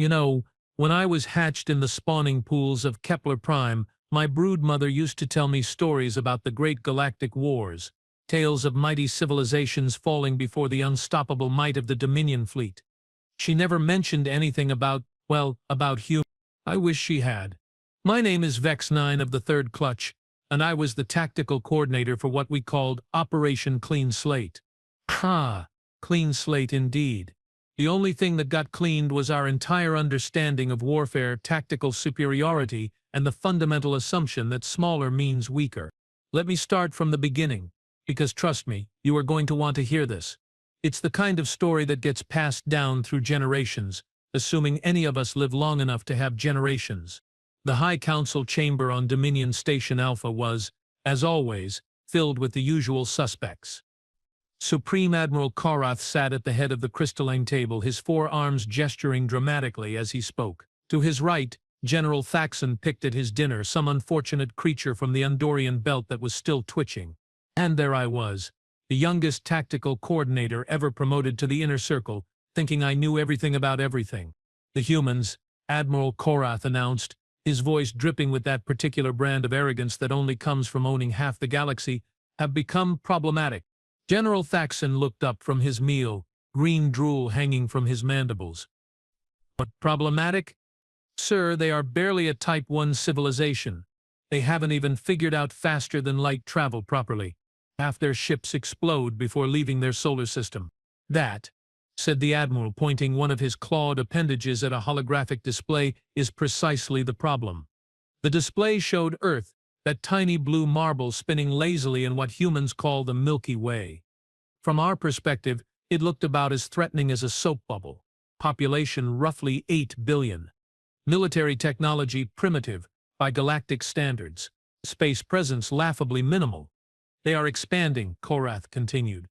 You know, when I was hatched in the spawning pools of Kepler Prime, my brood mother used to tell me stories about the great galactic wars, tales of mighty civilizations falling before the unstoppable might of the Dominion fleet. She never mentioned anything about, well, about humans. I wish she had. My name is Vex-9 of the Third Clutch, and I was the tactical coordinator for what we called Operation Clean Slate. Ha! Clean slate indeed. The only thing that got cleaned was our entire understanding of warfare, tactical superiority, and the fundamental assumption that smaller means weaker. Let me start from the beginning, because trust me, you are going to want to hear this. It's the kind of story that gets passed down through generations, assuming any of us live long enough to have generations. The High Council chamber on Dominion Station Alpha was, as always, filled with the usual suspects. Supreme Admiral Korath sat at the head of the crystalline table, his forearms gesturing dramatically as he spoke. To his right, General Thaxon picked at his dinner, some unfortunate creature from the Andorian belt that was still twitching. And there I was, the youngest tactical coordinator ever promoted to the inner circle, thinking I knew everything about everything. The humans, Admiral Korath announced, his voice dripping with that particular brand of arrogance that only comes from owning half the galaxy, have become problematic. General Thaxon looked up from his meal, green drool hanging from his mandibles. What, problematic? Sir, they are barely a Type 1 civilization. They haven't even figured out faster-than-light travel properly. Half their ships explode before leaving their solar system. That, said the Admiral, pointing one of his clawed appendages at a holographic display, is precisely the problem. The display showed Earth, that tiny blue marble spinning lazily in what humans call the Milky Way. From our perspective, it looked about as threatening as a soap bubble. Population roughly 8 billion. Military technology primitive by galactic standards. Space presence laughably minimal. They are expanding, Korath continued.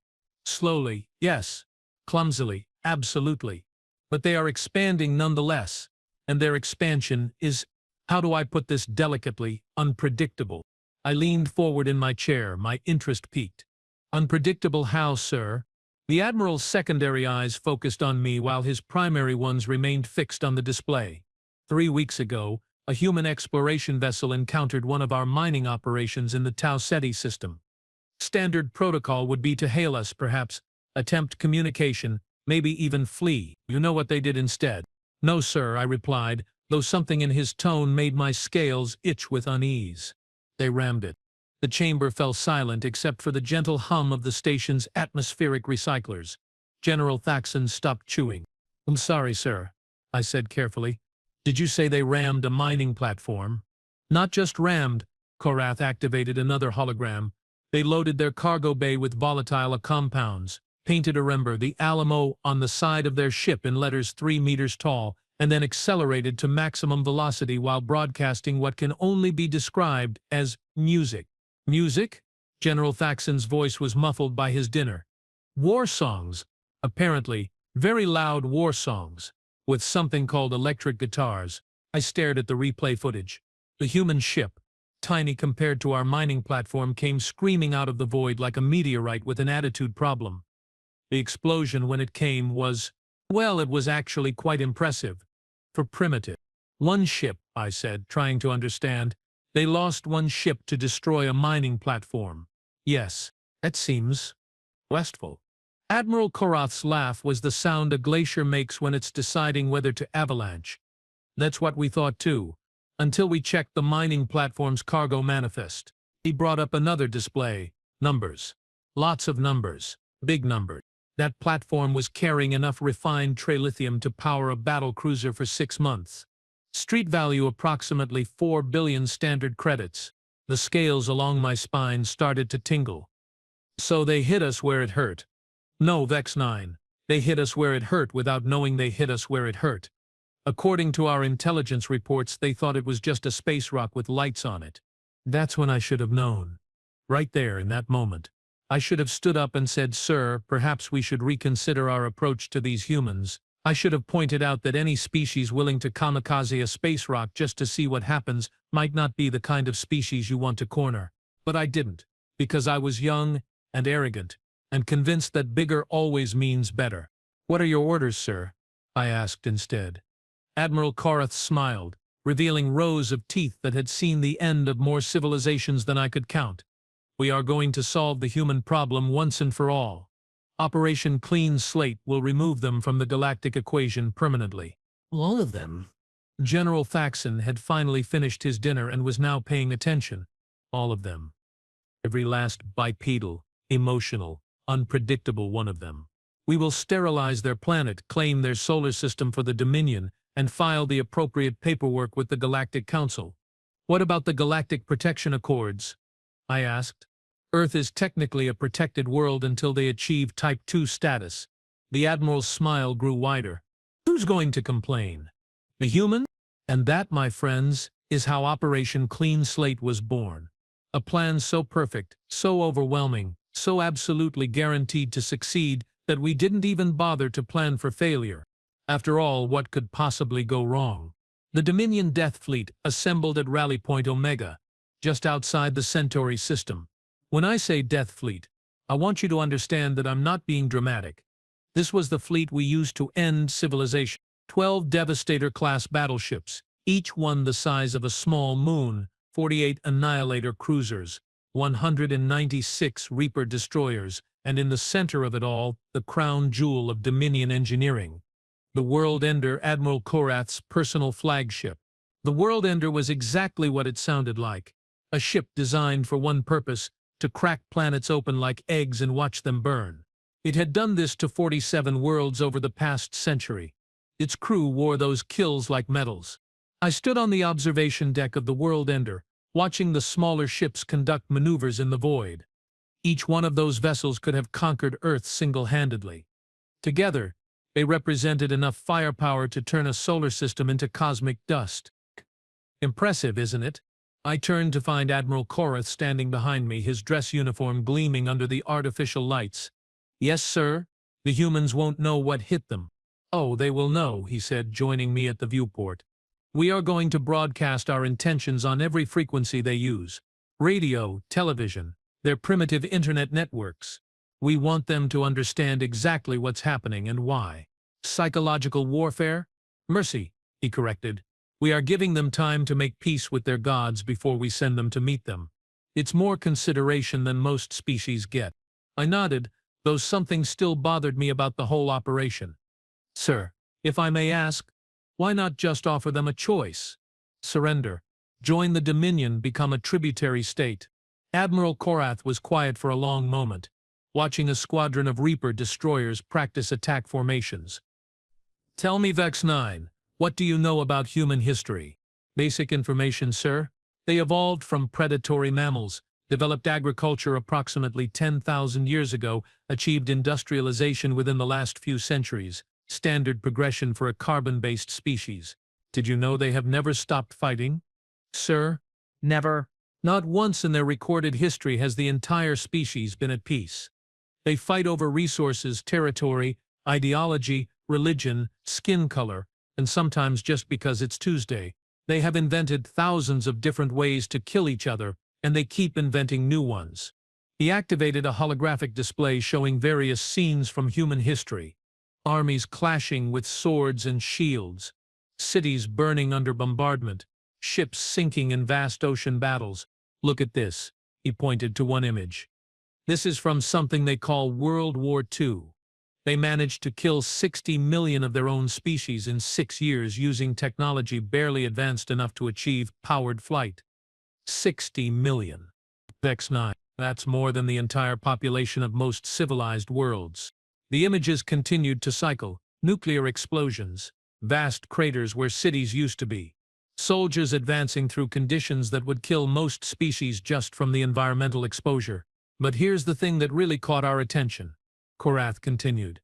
Slowly, yes. Clumsily, absolutely. But they are expanding nonetheless. And their expansion is, how do I put this delicately, unpredictable. I leaned forward in my chair, my interest piqued. Unpredictable how, sir? The Admiral's secondary eyes focused on me while his primary ones remained fixed on the display. 3 weeks ago, a human exploration vessel encountered one of our mining operations in the Tau Ceti system. Standard protocol would be to hail us, perhaps, attempt communication, maybe even flee. You know what they did instead? No, sir, I replied, though something in his tone made my scales itch with unease. They rammed it. The chamber fell silent except for the gentle hum of the station's atmospheric recyclers. General Thaxon stopped chewing. I'm sorry, sir, I said carefully. Did you say they rammed a mining platform? Not just rammed. Korath activated another hologram. They loaded their cargo bay with volatile compounds, painted Arember, the Alamo, on the side of their ship in letters 3 meters tall, and then accelerated to maximum velocity while broadcasting what can only be described as music. Music? General Thaxon's voice was muffled by his dinner. War songs. Apparently, very loud war songs, with something called electric guitars. I stared at the replay footage. The human ship, tiny compared to our mining platform, came screaming out of the void like a meteorite with an attitude problem. The explosion, when it came, was, well, it was actually quite impressive. For primitive. One ship, I said, trying to understand. They lost one ship to destroy a mining platform. Yes, that seems wasteful. Admiral Korath's laugh was the sound a glacier makes when it's deciding whether to avalanche. That's what we thought too, until we checked the mining platform's cargo manifest. He brought up another display. Numbers. Lots of numbers. Big numbers. That platform was carrying enough refined trilithium to power a battle cruiser for 6 months. Street value approximately 4 billion standard credits. The scales along my spine started to tingle. So they hit us where it hurt. No, Vex-9. They hit us where it hurt without knowing they hit us where it hurt. According to our intelligence reports, they thought it was just a space rock with lights on it. That's when I should have known. Right there, in that moment. I should have stood up and said, sir, perhaps we should reconsider our approach to these humans. I should have pointed out that any species willing to kamikaze a space rock just to see what happens might not be the kind of species you want to corner. But I didn't, because I was young and arrogant, and convinced that bigger always means better. What are your orders, sir? I asked instead. Admiral Korath smiled, revealing rows of teeth that had seen the end of more civilizations than I could count. We are going to solve the human problem once and for all. Operation Clean Slate will remove them from the galactic equation permanently. All of them? General Thaxon had finally finished his dinner and was now paying attention. All of them. Every last bipedal, emotional, unpredictable one of them. We will sterilize their planet, claim their solar system for the Dominion, and file the appropriate paperwork with the Galactic Council. What about the Galactic Protection Accords? I asked. Earth is technically a protected world until they achieve Type 2 status. The Admiral's smile grew wider. Who's going to complain? The human? And that, my friends, is how Operation Clean Slate was born. A plan so perfect, so overwhelming, so absolutely guaranteed to succeed that we didn't even bother to plan for failure. After all, what could possibly go wrong? The Dominion Death Fleet assembled at Rally Point Omega, just outside the Centauri system. When I say Death Fleet, I want you to understand that I'm not being dramatic. This was the fleet we used to end civilization. 12 Devastator-class battleships, each one the size of a small moon, 48 Annihilator cruisers, 196 Reaper destroyers, and in the center of it all, the crown jewel of Dominion engineering. The World Ender, Admiral Korath's personal flagship. The World Ender was exactly what it sounded like. A ship designed for one purpose, to crack planets open like eggs and watch them burn. It had done this to 47 worlds over the past century. Its crew wore those kills like medals. I stood on the observation deck of the World Ender, watching the smaller ships conduct maneuvers in the void. Each one of those vessels could have conquered Earth single-handedly. Together, they represented enough firepower to turn a solar system into cosmic dust. Impressive, isn't it? I turned to find Admiral Korath standing behind me, his dress uniform gleaming under the artificial lights. Yes, sir. The humans won't know what hit them. Oh, they will know, he said, joining me at the viewport. We are going to broadcast our intentions on every frequency they use. Radio, television, their primitive internet networks. We want them to understand exactly what's happening and why. Psychological warfare? Mercy, he corrected. We are giving them time to make peace with their gods before we send them to meet them. It's more consideration than most species get. I nodded, though something still bothered me about the whole operation. Sir, if I may ask, why not just offer them a choice? Surrender. Join the Dominion, become a tributary state. Admiral Korath was quiet for a long moment, watching a squadron of Reaper destroyers practice attack formations. Tell me, Vex 9. What do you know about human history? Basic information, sir. They evolved from predatory mammals, developed agriculture approximately 10,000 years ago, achieved industrialization within the last few centuries, standard progression for a carbon-based species. Did you know they have never stopped fighting? Sir, never. Not once in their recorded history has the entire species been at peace. They fight over resources, territory, ideology, religion, skin color, and sometimes just because it's Tuesday. They have invented thousands of different ways to kill each other, and they keep inventing new ones. He activated a holographic display showing various scenes from human history. Armies clashing with swords and shields, cities burning under bombardment, ships sinking in vast ocean battles. Look at this, he pointed to one image. This is from something they call World War II. They managed to kill 60 million of their own species in 6 years using technology barely advanced enough to achieve powered flight. 60 million. Vex 9. That's more than the entire population of most civilized worlds. The images continued to cycle. Nuclear explosions. Vast craters where cities used to be. Soldiers advancing through conditions that would kill most species just from the environmental exposure. But here's the thing that really caught our attention. Korath continued.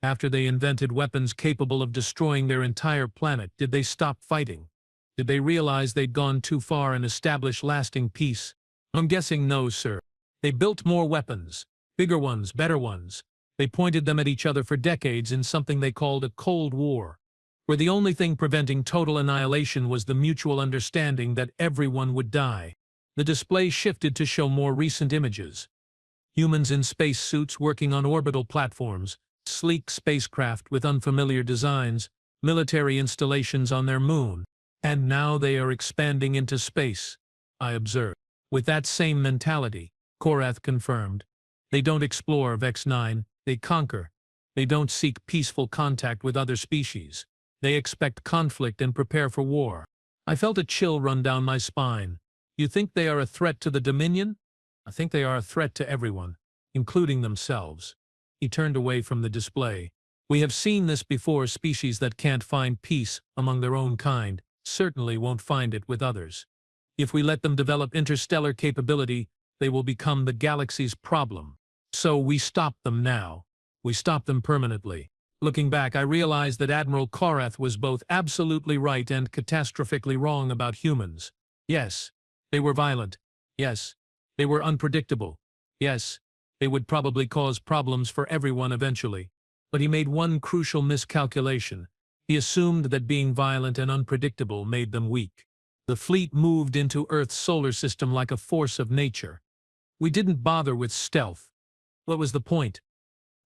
After they invented weapons capable of destroying their entire planet, did they stop fighting? Did they realize they'd gone too far and establish lasting peace? I'm guessing no, sir. They built more weapons. Bigger ones, better ones. They pointed them at each other for decades in something they called a Cold War, where the only thing preventing total annihilation was the mutual understanding that everyone would die. The display shifted to show more recent images. Humans in space suits working on orbital platforms, sleek spacecraft with unfamiliar designs, military installations on their moon. And now they are expanding into space, I observed. With that same mentality, Korath confirmed. They don't explore Vex-9, they conquer. They don't seek peaceful contact with other species. They expect conflict and prepare for war. I felt a chill run down my spine. You think they are a threat to the Dominion? I think they are a threat to everyone, including themselves. He turned away from the display. We have seen this before. Species that can't find peace among their own kind certainly won't find it with others. If we let them develop interstellar capability, they will become the galaxy's problem. So we stop them now. We stop them permanently. Looking back, I realized that Admiral Korath was both absolutely right and catastrophically wrong about humans. Yes, they were violent. Yes, they were unpredictable. Yes, they would probably cause problems for everyone eventually. But he made one crucial miscalculation. He assumed that being violent and unpredictable made them weak. The fleet moved into Earth's solar system like a force of nature. We didn't bother with stealth. What was the point?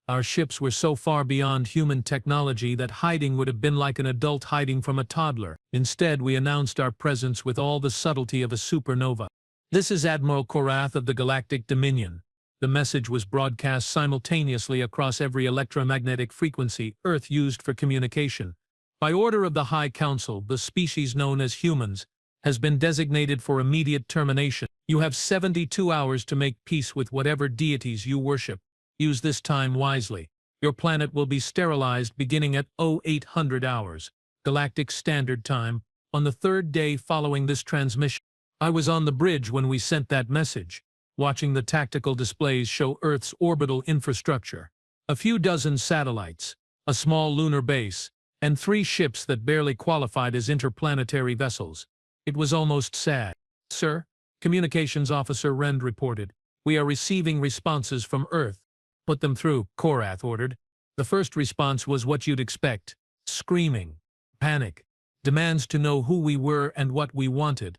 Our ships were so far beyond human technology that hiding would have been like an adult hiding from a toddler. Instead, we announced our presence with all the subtlety of a supernova. This is Admiral Korath of the Galactic Dominion. The message was broadcast simultaneously across every electromagnetic frequency Earth used for communication. By order of the High Council, the species known as humans has been designated for immediate termination. You have 72 hours to make peace with whatever deities you worship. Use this time wisely. Your planet will be sterilized beginning at 0800 hours, Galactic Standard Time, on the third day following this transmission. I was on the bridge when we sent that message, watching the tactical displays show Earth's orbital infrastructure. A few dozen satellites, a small lunar base, and 3 ships that barely qualified as interplanetary vessels. It was almost sad. Sir, Communications Officer Rend reported, we are receiving responses from Earth. Put them through, Korath ordered. The first response was what you'd expect. Screaming, panic, demands to know who we were and what we wanted.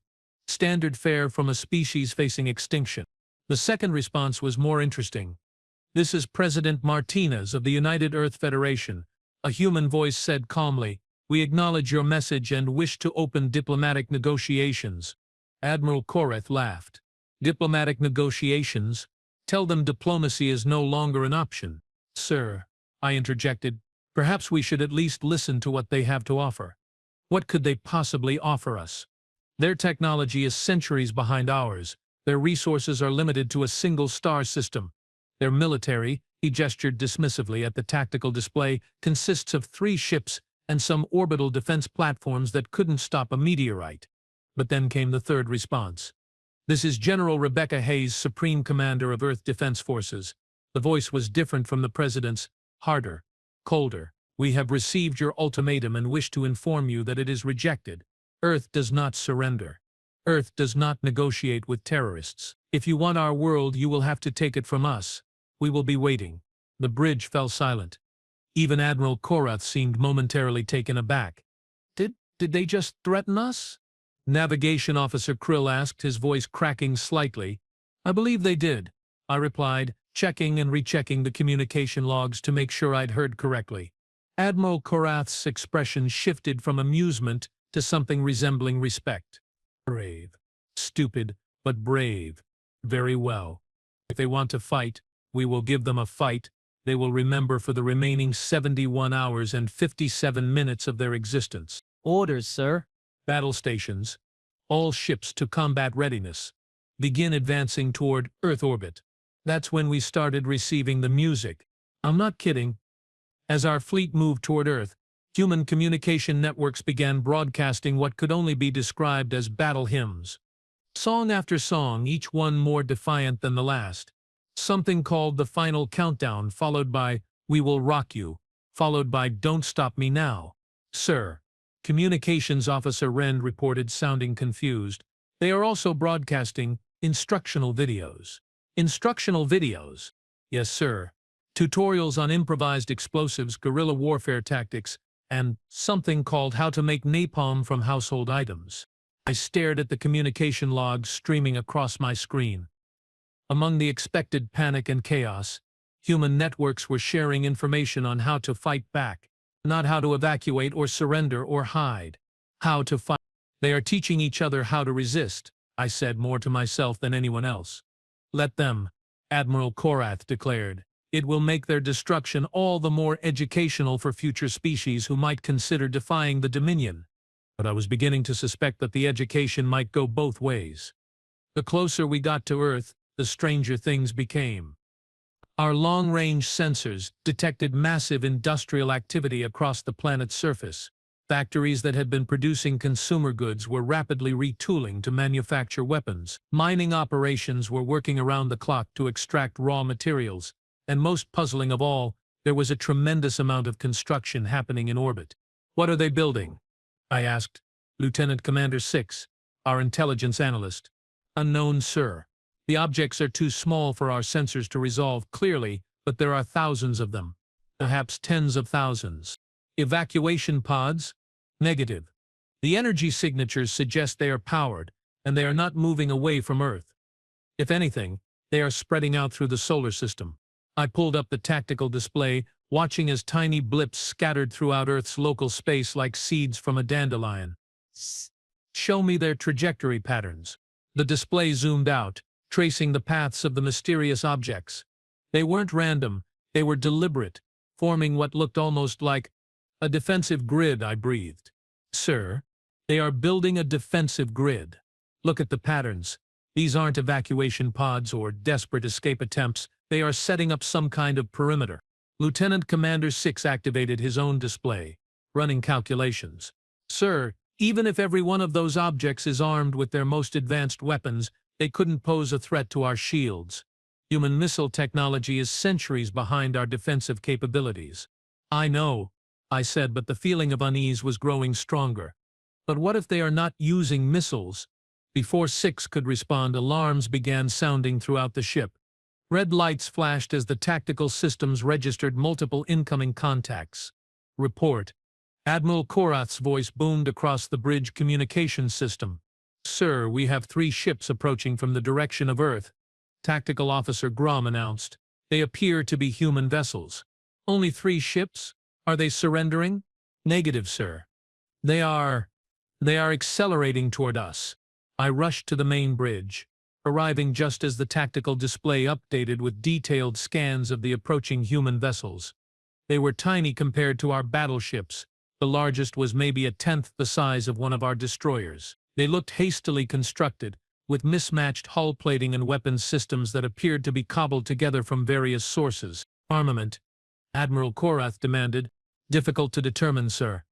Standard fare from a species facing extinction. The second response was more interesting. This is President Martinez of the United Earth Federation. A human voice said calmly, we acknowledge your message and wish to open diplomatic negotiations. Admiral Korath laughed. Diplomatic negotiations? Tell them diplomacy is no longer an option. Sir, I interjected, perhaps we should at least listen to what they have to offer. What could they possibly offer us? Their technology is centuries behind ours. Their resources are limited to a single star system. Their military, he gestured dismissively at the tactical display, consists of 3 ships and some orbital defense platforms that couldn't stop a meteorite. But then came the third response. This is General Rebecca Hayes, Supreme Commander of Earth Defense Forces. The voice was different from the President's, harder, colder. We have received your ultimatum and wish to inform you that it is rejected. Earth does not surrender. Earth does not negotiate with terrorists. If you want our world, you will have to take it from us. We will be waiting. The bridge fell silent. Even Admiral Korath seemed momentarily taken aback. Did they just threaten us? Navigation Officer Krill asked, his voice cracking slightly. I believe they did, I replied, checking and rechecking the communication logs to make sure I'd heard correctly. Admiral Korath's expression shifted from amusement to something resembling respect. Brave. Stupid, but brave. Very well. If they want to fight, we will give them a fight. They will remember for the remaining 71 hours and 57 minutes of their existence. Orders, sir. Battle stations. All ships to combat readiness. Begin advancing toward Earth orbit. That's when we started receiving the music. I'm not kidding. As our fleet moved toward Earth, human communication networks began broadcasting what could only be described as battle hymns. Song after song, each one more defiant than the last. Something called the final countdown, followed by We Will Rock You, followed by Don't Stop Me Now. Sir, Communications Officer Rend reported, sounding confused. They are also broadcasting instructional videos. Instructional videos? Yes, sir. Tutorials on improvised explosives, guerrilla warfare tactics, and something called How to Make Napalm from Household Items. I stared at the communication logs streaming across my screen. Among the expected panic and chaos, human networks were sharing information on how to fight back. Not how to evacuate or surrender or hide. How to fight. They are teaching each other how to resist, I said more to myself than anyone else. Let them, Admiral Korath declared. It will make their destruction all the more educational for future species who might consider defying the Dominion. But I was beginning to suspect that the education might go both ways. The closer we got to Earth, the stranger things became. Our long-range sensors detected massive industrial activity across the planet's surface. Factories that had been producing consumer goods were rapidly retooling to manufacture weapons. Mining operations were working around the clock to extract raw materials. And most puzzling of all, there was a tremendous amount of construction happening in orbit. What are they building? I asked Lieutenant Commander 6, our intelligence analyst. Unknown, sir. The objects are too small for our sensors to resolve clearly, but there are thousands of them. Perhaps tens of thousands. Evacuation pods? Negative. The energy signatures suggest they are powered, and they are not moving away from Earth. If anything, they are spreading out through the solar system. I pulled up the tactical display, watching as tiny blips scattered throughout Earth's local space like seeds from a dandelion. Show me their trajectory patterns. The display zoomed out, tracing the paths of the mysterious objects. They weren't random, they were deliberate, forming what looked almost like a defensive grid. I breathed. Sir, they are building a defensive grid. Look at the patterns. These aren't evacuation pods or desperate escape attempts, they are setting up some kind of perimeter. Lieutenant Commander 6 activated his own display, running calculations. Sir, even if every one of those objects is armed with their most advanced weapons, they couldn't pose a threat to our shields. Human missile technology is centuries behind our defensive capabilities. I know, I said, but the feeling of unease was growing stronger. But what if they are not using missiles? Before 6 could respond, alarms began sounding throughout the ship. Red lights flashed as the tactical systems registered multiple incoming contacts. Report. Admiral Korath's voice boomed across the bridge communication system. Sir, we have 3 ships approaching from the direction of Earth. Tactical Officer Grom announced. They appear to be human vessels. Only 3 ships? Are they surrendering? Negative, sir. They are accelerating toward us. I rushed to the main bridge, arriving just as the tactical display updated with detailed scans of the approaching human vessels. They were tiny compared to our battleships. The largest was maybe a tenth the size of one of our destroyers. They looked hastily constructed, with mismatched hull plating and weapons systems that appeared to be cobbled together from various sources. Armament, Admiral Korath demanded. Difficult to determine, sir.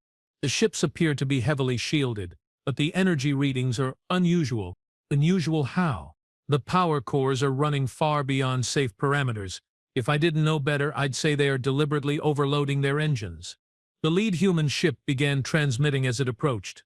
The ships appear to be heavily shielded, but the energy readings are unusual. Unusual how? The power cores are running far beyond safe parameters. If I didn't know better, I'd say they are deliberately overloading their engines. The lead human ship began transmitting as it approached.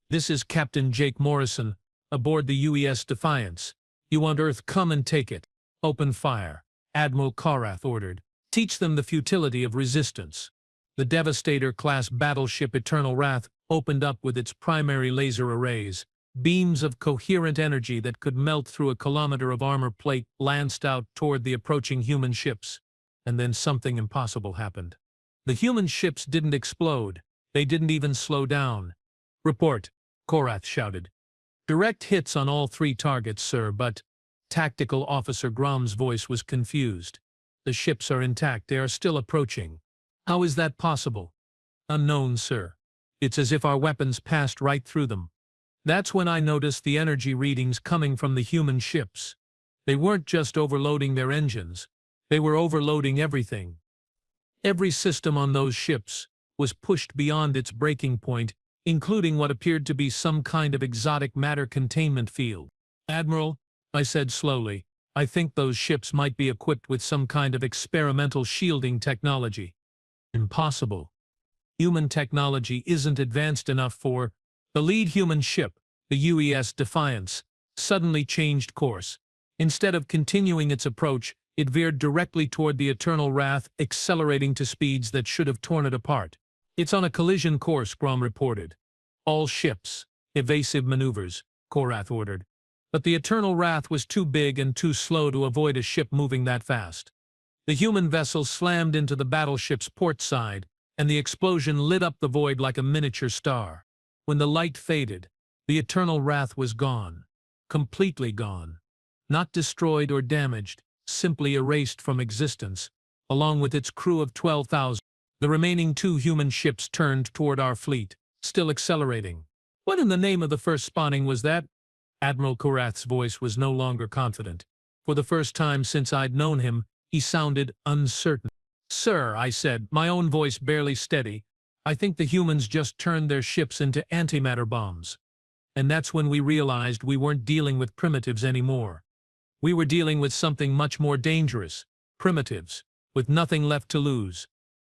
This is Captain Jake Morrison, aboard the UES Defiance. You want Earth, come and take it. Open fire, Admiral Korath ordered. Teach them the futility of resistance. The Devastator-class battleship Eternal Wrath opened up with its primary laser arrays. Beams of coherent energy that could melt through a kilometer of armor plate lanced out toward the approaching human ships. And then something impossible happened. The human ships didn't explode. They didn't even slow down. Report, Korath shouted. Direct hits on all 3 targets, sir, but Tactical Officer Grom's voice was confused. The ships are intact. They are still approaching. How is that possible? Unknown, sir. It's as if our weapons passed right through them. That's when I noticed the energy readings coming from the human ships. They weren't just overloading their engines. They were overloading everything. Every system on those ships was pushed beyond its breaking point, including what appeared to be some kind of exotic matter containment field. Admiral, I said slowly, I think those ships might be equipped with some kind of experimental shielding technology. Impossible. Human technology isn't advanced enough for... The lead human ship, the UES Defiance, suddenly changed course. Instead of continuing its approach, it veered directly toward the Eternal Wrath, accelerating to speeds that should have torn it apart. It's on a collision course, Grom reported. All ships, evasive maneuvers, Korath ordered. But the Eternal Wrath was too big and too slow to avoid a ship moving that fast. The human vessel slammed into the battleship's port side, and the explosion lit up the void like a miniature star. When the light faded, the eternal wrath was gone. Completely gone. Not destroyed or damaged, simply erased from existence, along with its crew of 12,000. The remaining 2 human ships turned toward our fleet, still accelerating. What in the name of the first spawning was that? Admiral Korath's voice was no longer confident. For the first time since I'd known him, he sounded uncertain. Sir, I said, my own voice barely steady, I think the humans just turned their ships into antimatter bombs. And that's when we realized we weren't dealing with primitives anymore. We were dealing with something much more dangerous. Primitives, with nothing left to lose.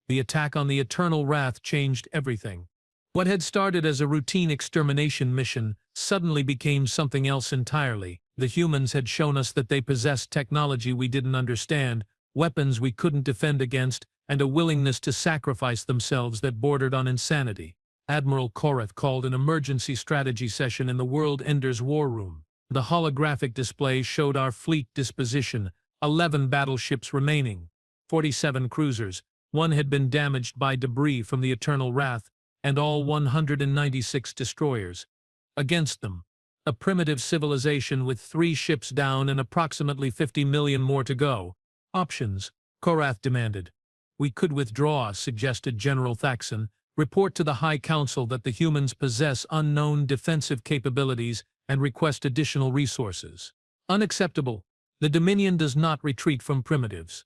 The attack on the Eternal Wrath changed everything. What had started as a routine extermination mission suddenly became something else entirely. The humans had shown us that they possessed technology we didn't understand, weapons we couldn't defend against, and a willingness to sacrifice themselves that bordered on insanity. Admiral Korath called an emergency strategy session in the World Enders War Room. The holographic display showed our fleet disposition, 11 battleships remaining, 47 cruisers, 1 had been damaged by debris from the Eternal Wrath, and all 196 destroyers. Against them, a primitive civilization with 3 ships down and approximately 50 million more to go. Options, Korath demanded. We could withdraw, suggested General Thaxon. Report to the High Council that the humans possess unknown defensive capabilities and request additional resources. Unacceptable. The Dominion does not retreat from primitives.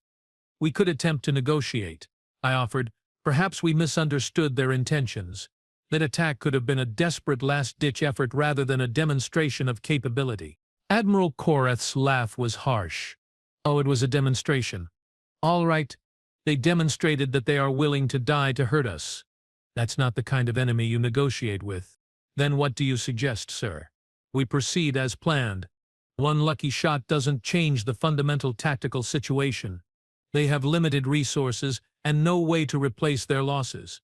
We could attempt to negotiate, I offered. Perhaps we misunderstood their intentions. That attack could have been a desperate last-ditch effort rather than a demonstration of capability. Admiral Korath's laugh was harsh. Oh, it was a demonstration. All right. They demonstrated that they are willing to die to hurt us. That's not the kind of enemy you negotiate with. Then what do you suggest, sir? We proceed as planned. One lucky shot doesn't change the fundamental tactical situation. They have limited resources and no way to replace their losses.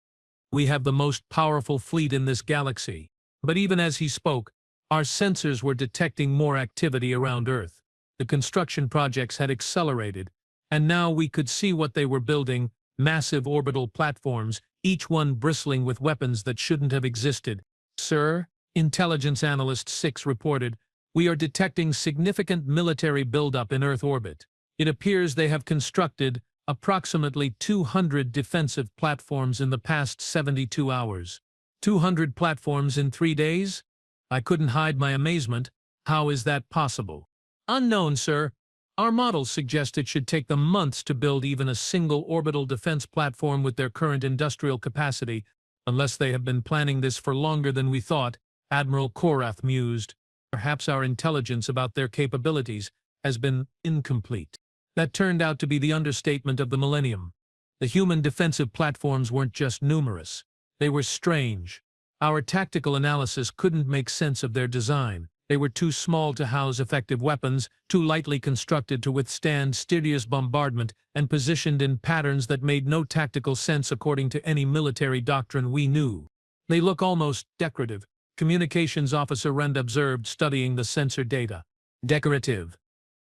We have the most powerful fleet in this galaxy. But even as he spoke, our sensors were detecting more activity around Earth. The construction projects had accelerated, and now we could see what they were building, massive orbital platforms, each one bristling with weapons that shouldn't have existed. Sir, Intelligence Analyst 6 reported, we are detecting significant military buildup in Earth orbit. It appears they have constructed approximately 200 defensive platforms in the past 72 hours. 200 platforms in 3 days? I couldn't hide my amazement. How is that possible? Unknown, sir. Our models suggest it should take them months to build even a single orbital defense platform with their current industrial capacity, unless they have been planning this for longer than we thought, Admiral Korath mused. Perhaps our intelligence about their capabilities has been incomplete. That turned out to be the understatement of the millennium. The human defensive platforms weren't just numerous. They were strange. Our tactical analysis couldn't make sense of their design. They were too small to house effective weapons, too lightly constructed to withstand serious bombardment, and positioned in patterns that made no tactical sense according to any military doctrine we knew. They look almost decorative, Communications Officer Rend observed, studying the sensor data. Decorative.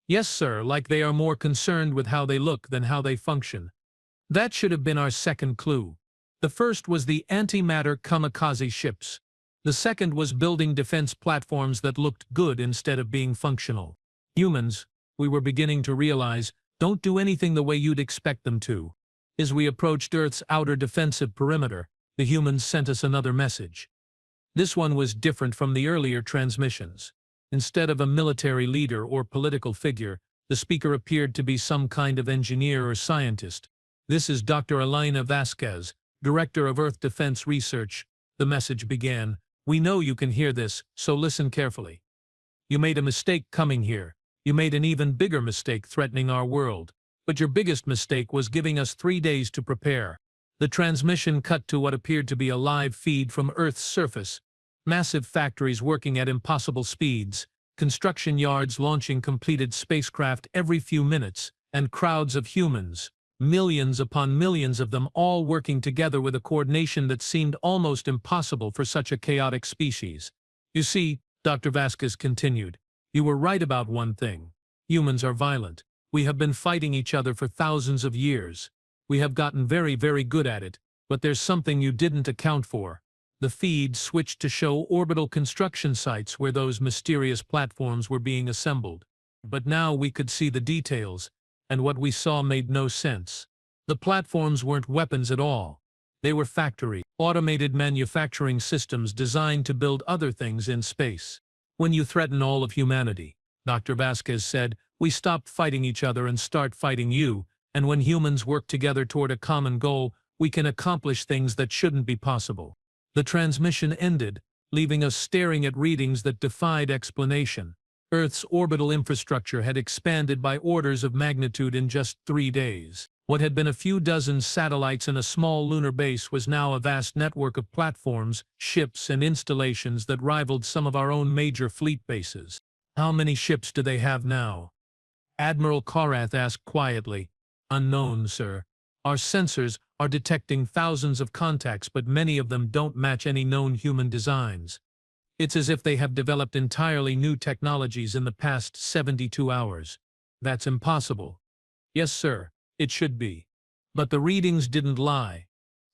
Yes, sir, like they are more concerned with how they look than how they function. That should have been our second clue. The first was the antimatter kamikaze ships. The second was building defense platforms that looked good instead of being functional. Humans, we were beginning to realize, don't do anything the way you'd expect them to. As we approached Earth's outer defensive perimeter, the humans sent us another message. This one was different from the earlier transmissions. Instead of a military leader or political figure, the speaker appeared to be some kind of engineer or scientist. This is Dr. Elena Vasquez, Director of Earth Defense Research. The message began. We know you can hear this, so listen carefully. You made a mistake coming here. You made an even bigger mistake threatening our world. But your biggest mistake was giving us 3 days to prepare. The transmission cut to what appeared to be a live feed from Earth's surface. Massive factories working at impossible speeds, construction yards launching completed spacecraft every few minutes, and crowds of humans, millions upon millions of them, all working together with a coordination that seemed almost impossible for such a chaotic species. You see, Dr. Vasquez continued, you were right about one thing. Humans are violent. We have been fighting each other for thousands of years. We have gotten very, very good at it, But there's something you didn't account for. The feed switched to show orbital construction sites where those mysterious platforms were being assembled. But now we could see the details, and what we saw made no sense. The platforms weren't weapons at all. They were factory, automated manufacturing systems designed to build other things in space. When you threaten all of humanity, Dr. Vasquez said, we stop fighting each other and start fighting you, and when humans work together toward a common goal, we can accomplish things that shouldn't be possible. The transmission ended, leaving us staring at readings that defied explanation. Earth's orbital infrastructure had expanded by orders of magnitude in just 3 days. What had been a few dozen satellites and a small lunar base was now a vast network of platforms, ships, and installations that rivaled some of our own major fleet bases. How many ships do they have now? Admiral Korath asked quietly. Unknown, sir. Our sensors are detecting thousands of contacts, but many of them don't match any known human designs. It's as if they have developed entirely new technologies in the past 72 hours. That's impossible. Yes, sir, it should be. But the readings didn't lie.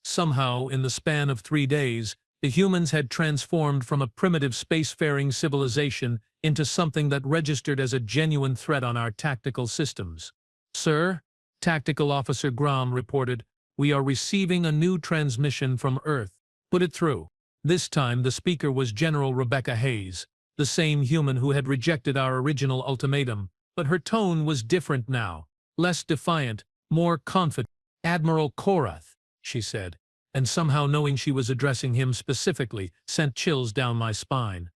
Somehow, in the span of 3 days, the humans had transformed from a primitive spacefaring civilization into something that registered as a genuine threat on our tactical systems. Sir, Tactical Officer Grom reported, we are receiving a new transmission from Earth. Put it through. This time the speaker was General Rebecca Hayes, the same human who had rejected our original ultimatum, but her tone was different now, less defiant, more confident. Admiral Korath, she said, and somehow knowing she was addressing him specifically sent chills down my spine.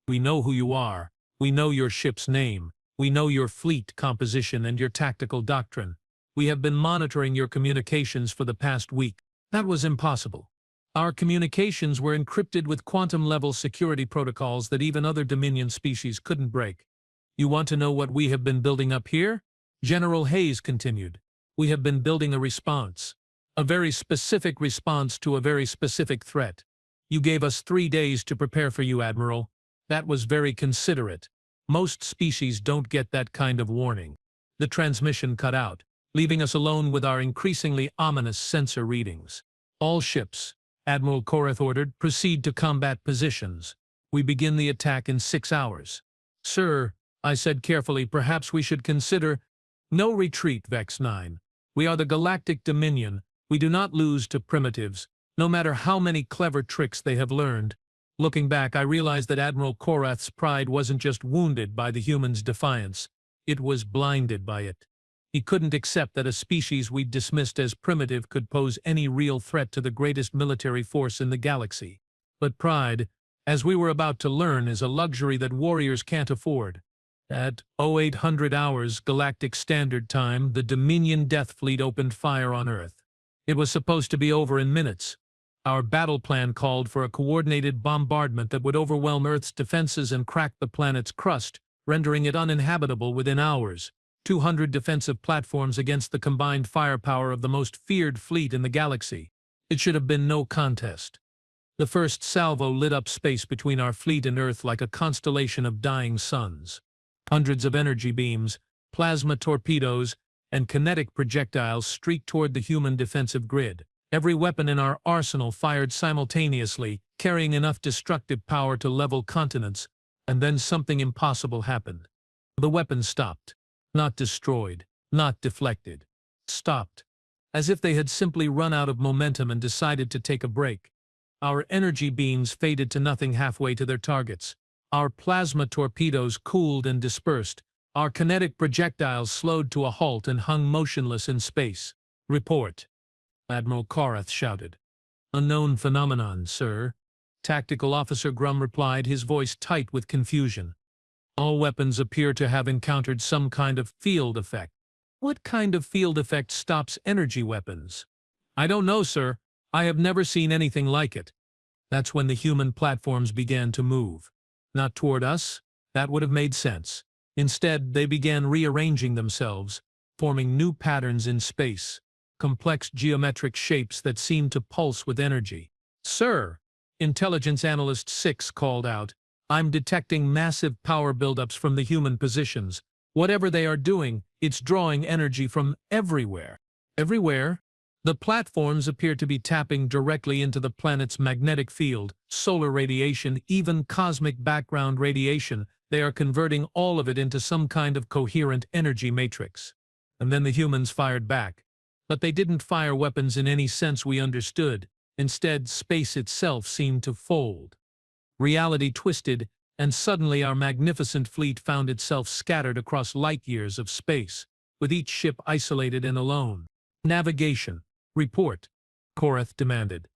We know who you are. We know your ship's name. We know your fleet composition and your tactical doctrine. We have been monitoring your communications for the past week. That was impossible. Our communications were encrypted with quantum-level security protocols that even other Dominion species couldn't break. You want to know what we have been building up here? General Hayes continued. We have been building a response. A very specific response to a very specific threat. You gave us 3 days to prepare for you, Admiral. That was very considerate. Most species don't get that kind of warning. The transmission cut out, leaving us alone with our increasingly ominous sensor readings. All ships, Admiral Korath ordered, proceed to combat positions. We begin the attack in 6 hours. Sir, I said carefully, perhaps we should consider... No retreat, Vex 9. We are the Galactic Dominion. We do not lose to primitives, no matter how many clever tricks they have learned. Looking back, I realized that Admiral Korath's pride wasn't just wounded by the humans' defiance. It was blinded by it. He couldn't accept that a species we'd dismissed as primitive could pose any real threat to the greatest military force in the galaxy. But pride, as we were about to learn, is a luxury that warriors can't afford. At 0800 hours Galactic Standard Time, the Dominion Death Fleet opened fire on Earth. It was supposed to be over in minutes. Our battle plan called for a coordinated bombardment that would overwhelm Earth's defenses and crack the planet's crust, rendering it uninhabitable within hours. 200 defensive platforms against the combined firepower of the most feared fleet in the galaxy. It should have been no contest. The first salvo lit up space between our fleet and Earth like a constellation of dying suns. Hundreds of energy beams, plasma torpedoes, and kinetic projectiles streaked toward the human defensive grid. Every weapon in our arsenal fired simultaneously, carrying enough destructive power to level continents, and then something impossible happened. The weapons stopped. Not destroyed, not deflected. Stopped. As if they had simply run out of momentum and decided to take a break. Our energy beams faded to nothing halfway to their targets. Our plasma torpedoes cooled and dispersed. Our kinetic projectiles slowed to a halt and hung motionless in space. Report, Admiral Korath shouted. Unknown phenomenon, sir. Tactical Officer Grum replied, his voice tight with confusion. All weapons appear to have encountered some kind of field effect. What kind of field effect stops energy weapons? I don't know, sir. I have never seen anything like it. That's when the human platforms began to move. Not toward us. That would have made sense. Instead, they began rearranging themselves, forming new patterns in space, complex geometric shapes that seemed to pulse with energy. Sir, Intelligence Analyst 6 called out, I'm detecting massive power buildups from the human positions. Whatever they are doing, it's drawing energy from everywhere. Everywhere? The platforms appear to be tapping directly into the planet's magnetic field, solar radiation, even cosmic background radiation. They are converting all of it into some kind of coherent energy matrix. And then the humans fired back. But they didn't fire weapons in any sense we understood. Instead, space itself seemed to fold. Reality twisted, and suddenly our magnificent fleet found itself scattered across light-years of space, with each ship isolated and alone. Navigation. Report, Korath demanded.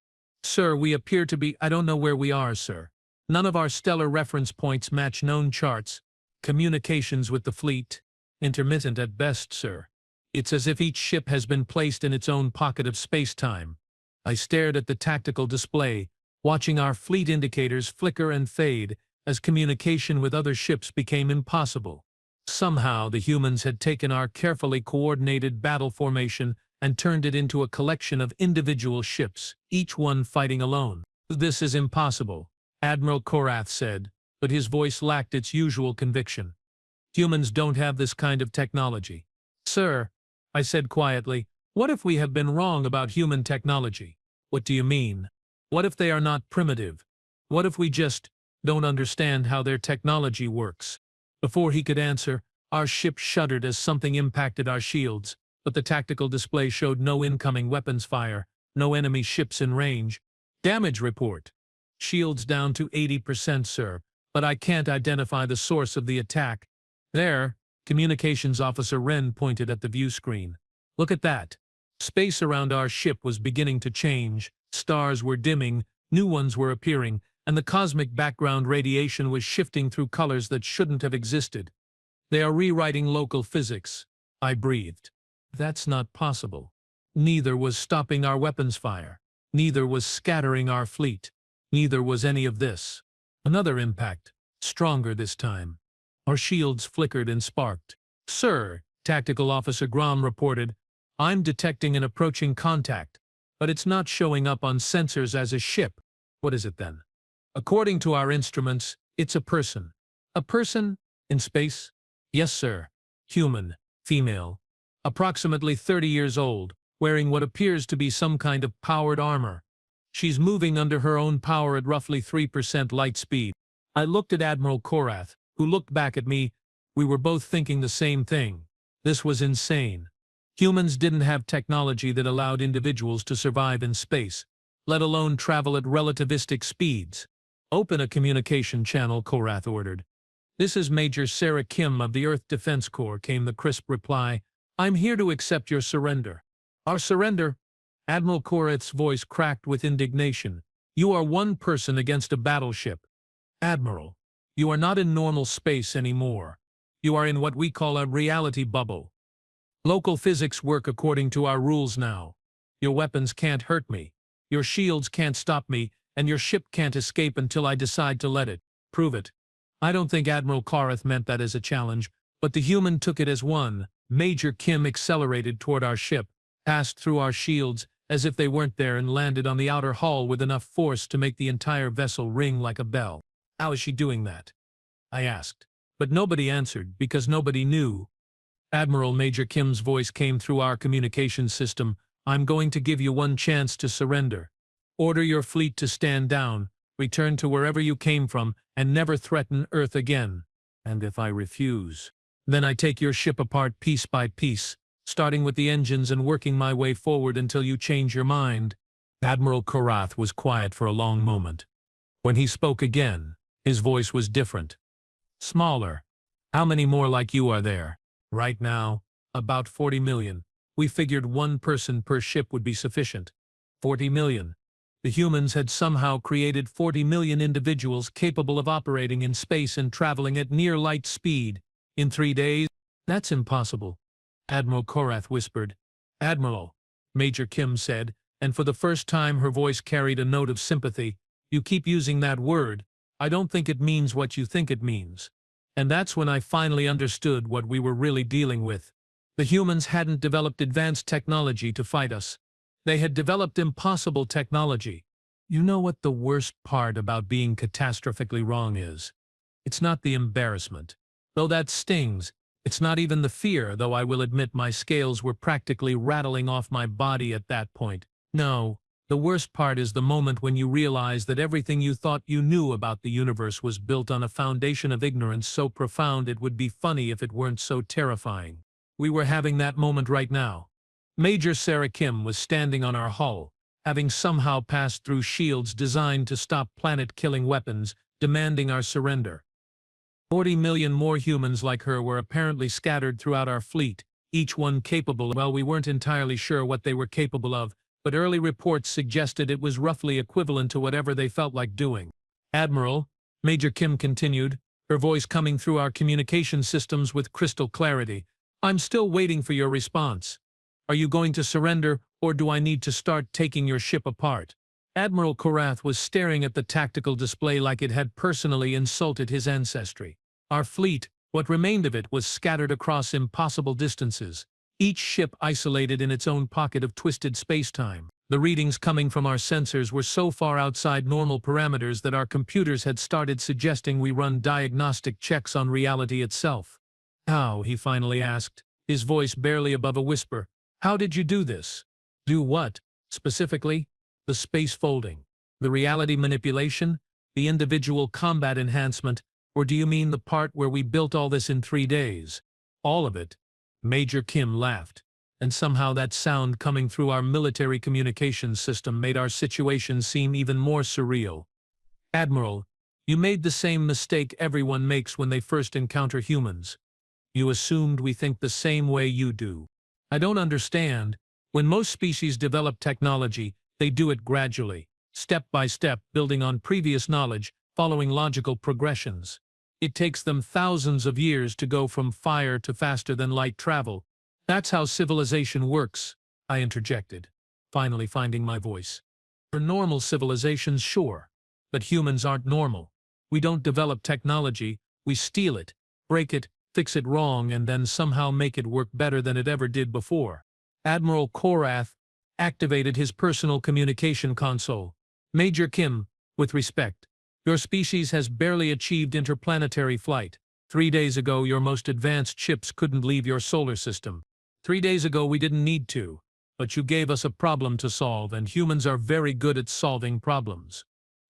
Sir, we appear to be— I don't know where we are, sir. None of our stellar reference points match known charts. Communications with the fleet. Intermittent at best, sir. It's as if each ship has been placed in its own pocket of space-time. I stared at the tactical display, watching our fleet indicators flicker and fade as communication with other ships became impossible. Somehow the humans had taken our carefully coordinated battle formation and turned it into a collection of individual ships, each one fighting alone. This is impossible, Admiral Korath said, but his voice lacked its usual conviction. Humans don't have this kind of technology. Sir, I said quietly, what if we have been wrong about human technology? What do you mean? What if they are not primitive? What if we just don't understand how their technology works? Before he could answer, our ship shuddered as something impacted our shields, but the tactical display showed no incoming weapons fire, no enemy ships in range. Damage report. Shields down to 80%, sir, but I can't identify the source of the attack. There, Communications Officer Wren pointed at the view screen. Look at that. Space around our ship was beginning to change, stars were dimming, new ones were appearing, and the cosmic background radiation was shifting through colors that shouldn't have existed. They are rewriting local physics, I breathed. That's not possible. Neither was stopping our weapons fire. Neither was scattering our fleet. Neither was any of this. Another impact, stronger this time. Our shields flickered and sparked. Sir, Tactical Officer Grom reported, I'm detecting an approaching contact, but it's not showing up on sensors as a ship. What is it then? According to our instruments, it's a person. A person? In space? Yes, sir. Human. Female. Approximately 30 years old, wearing what appears to be some kind of powered armor. She's moving under her own power at roughly 3% light speed. I looked at Admiral Korath, who looked back at me. We were both thinking the same thing. This was insane. Humans didn't have technology that allowed individuals to survive in space, let alone travel at relativistic speeds. Open a communication channel, Korath ordered. This is Major Sarah Kim of the Earth Defense Corps, came the crisp reply. I'm here to accept your surrender. Our surrender? Admiral Korath's voice cracked with indignation. You are one person against a battleship. Admiral, you are not in normal space anymore. You are in what we call a reality bubble. Local physics work according to our rules now. Your weapons can't hurt me. Your shields can't stop me, and your ship can't escape until I decide to let it. Prove it. I don't think Admiral Korath meant that as a challenge, but the human took it as one. Major Kim accelerated toward our ship, passed through our shields as if they weren't there, and landed on the outer hull with enough force to make the entire vessel ring like a bell. How is she doing that? I asked. But nobody answered, because nobody knew. Admiral, Major Kim's voice came through our communication system. I'm going to give you one chance to surrender. Order your fleet to stand down, return to wherever you came from, and never threaten Earth again. And if I refuse, then I take your ship apart piece by piece, starting with the engines and working my way forward until you change your mind. Admiral Korath was quiet for a long moment. When he spoke again, his voice was different. Smaller. How many more like you are there? Right now, about 40 million. We figured one person per ship would be sufficient. 40 million. The humans had somehow created 40 million individuals capable of operating in space and traveling at near light speed. In 3 days? That's impossible. Admiral Korath whispered. Admiral, Major Kim said, and for the first time her voice carried a note of sympathy. You keep using that word. I don't think it means what you think it means. And that's when I finally understood what we were really dealing with. The humans hadn't developed advanced technology to fight us. They had developed impossible technology. You know what the worst part about being catastrophically wrong is? It's not the embarrassment. Though that stings, It's not even the fear, though I will admit my scales were practically rattling off my body at that point. No, the worst part is the moment when you realize that everything you thought you knew about the universe was built on a foundation of ignorance so profound it would be funny if it weren't so terrifying. We were having that moment right now. Major Sarah Kim was standing on our hull, having somehow passed through shields designed to stop planet-killing weapons, demanding our surrender. 40 million more humans like her were apparently scattered throughout our fleet, each one capable. Well, we weren't entirely sure what they were capable of, but early reports suggested it was roughly equivalent to whatever they felt like doing. Admiral, Major Kim continued, her voice coming through our communication systems with crystal clarity, I'm still waiting for your response. Are you going to surrender, or do I need to start taking your ship apart? Admiral Korath was staring at the tactical display like it had personally insulted his ancestry. Our fleet, what remained of it, was scattered across impossible distances, each ship isolated in its own pocket of twisted space-time. The readings coming from our sensors were so far outside normal parameters that our computers had started suggesting we run diagnostic checks on reality itself. How, he finally asked, his voice barely above a whisper. How did you do this? Do what, specifically? The space folding, the reality manipulation, the individual combat enhancement, or do you mean the part where we built all this in 3 days? All of it. Major Kim laughed, and somehow that sound coming through our military communications system made our situation seem even more surreal. Admiral, you made the same mistake everyone makes when they first encounter humans. You assumed we think the same way you do. I don't understand. When most species develop technology, they do it gradually, step by step, building on previous knowledge, following logical progressions. It takes them thousands of years to go from fire to faster-than-light travel. That's how civilization works, I interjected, finally finding my voice. For normal civilizations, sure. But humans aren't normal. We don't develop technology, we steal it, break it, fix it wrong, and then somehow make it work better than it ever did before. Admiral Korath activated his personal communication console. Major Kim, with respect, your species has barely achieved interplanetary flight. 3 days ago, your most advanced ships couldn't leave your solar system. 3 days ago, we didn't need to, but you gave us a problem to solve, and humans are very good at solving problems,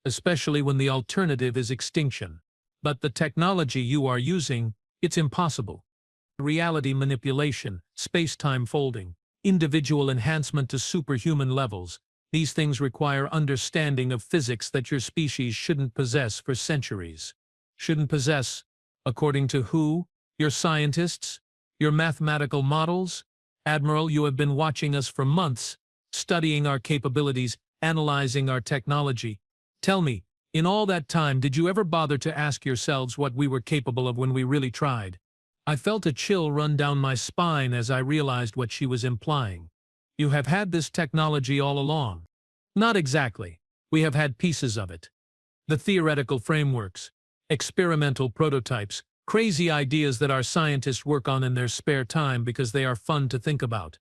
especially when the alternative is extinction. But the technology you are using, it's impossible. Reality manipulation, space-time folding, individual enhancement to superhuman levels, these things require understanding of physics that your species shouldn't possess for centuries. Shouldn't possess, according to who? Your scientists? Your mathematical models? Admiral, you have been watching us for months, studying our capabilities, analyzing our technology. Tell me, in all that time, did you ever bother to ask yourselves what we were capable of when we really tried? I felt a chill run down my spine as I realized what she was implying. You have had this technology all along. Not exactly. We have had pieces of it. The theoretical frameworks, experimental prototypes, crazy ideas that our scientists work on in their spare time because they are fun to think about.